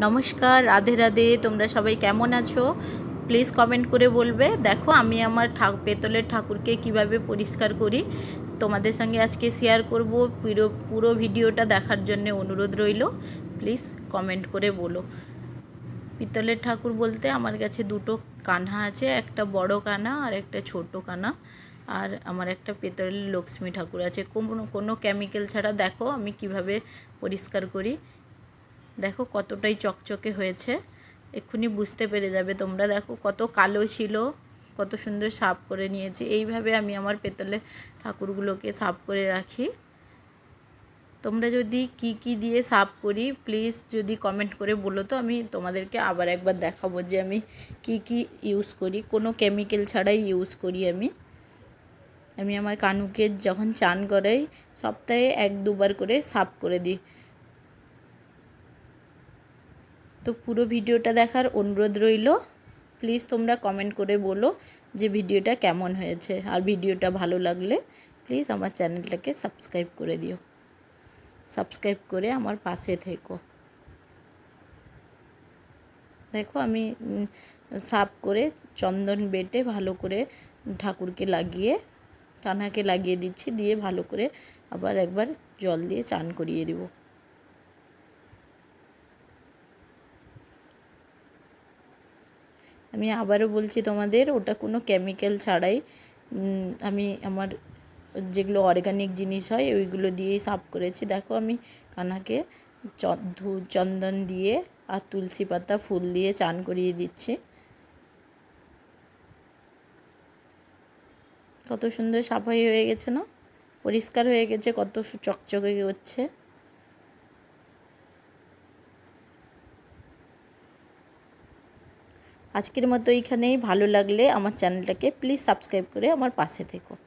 নমস্কার, রাধে রাধে। তোমরা সবাই কেমন আছো? প্লিজ কমেন্ট করে বলবে। দেখো আমি আমার পেতলের ঠাকুরকে কিভাবে পরিষ্কার করি তোমাদের সঙ্গে আজকে শেয়ার করব। পুরো ভিডিওটা দেখার জন্য অনুরোধ রইল। প্লিজ কমেন্ট করে বলো। পিতলের ঠাকুর বলতে আমার কাছে দুটো কানহা আছে, একটা বড় কানা আর একটা ছোট কানা। আর আমার একটা পেতলের লক্ষ্মী ঠাকুর আছে। কোনো কেমিক্যাল ছাড়া দেখো আমি কিভাবে পরিষ্কার করি। দেখো কতটাই চকচকে হয়েছে, এক্ষুনি বুঝতে পেরে যাবে তোমরা। দেখো কত কালো ছিল, কত সুন্দর সাফ করে নিয়েছি। এইভাবে আমি আমার পেতলের ঠাকুরগুলোকে সাফ করে রাখি। তোমরা যদি কি দিয়ে সাফ করি প্লিজ যদি কমেন্ট করে বলো, তো আমি তোমাদেরকে আবার একবার দেখাবো যে আমি কি ইউজ করি। কোনো কেমিক্যাল ছাড়াই ইউজ করি আমি আমার কানুকে যখন চান করাই সপ্তাহে 1-2 বার করে সাফ করে দিই। তো পুরো ভিডিওটা দেখার অনুরোধ রইল। প্লিজ তোমরা কমেন্ট করে বলো যে ভিডিওটা কেমন হয়েছে। আর ভিডিওটা ভালো লাগলে প্লিজ আমার চ্যানেলটাকে সাবস্ক্রাইব করে দিও। সাবস্ক্রাইব করে আমার পাশে থেকো। দেখো আমি সাফ করে চন্দন বেটে ভালো করে ঠাকুরকে লাগিয়ে কানাকে লাগিয়ে দিচ্ছি, দিয়ে ভালো করে আবার একবার জল দিয়ে চান করিয়ে দেব। আমি আবারও বলছি তোমাদের, ওটা কোনো কেমিক্যাল ছাড়াই আমি আমার যেগুলো অর্গানিক জিনিস হয় ওইগুলো দিয়েই সাফ করেছি। দেখো আমি কানাকে চন্দন দিয়ে আর তুলসী পাতা ফুল দিয়ে চান করিয়ে দিচ্ছি। কত সুন্দর সাফাই হয়ে গেছে না, পরিষ্কার হয়ে গেছে, কত চকচকে হচ্ছে। আজকের মতো এইখানেই। ভালো লাগলে আমার চ্যানেলটাকে প্লিজ সাবস্ক্রাইব করে আমার পাশে থেকো।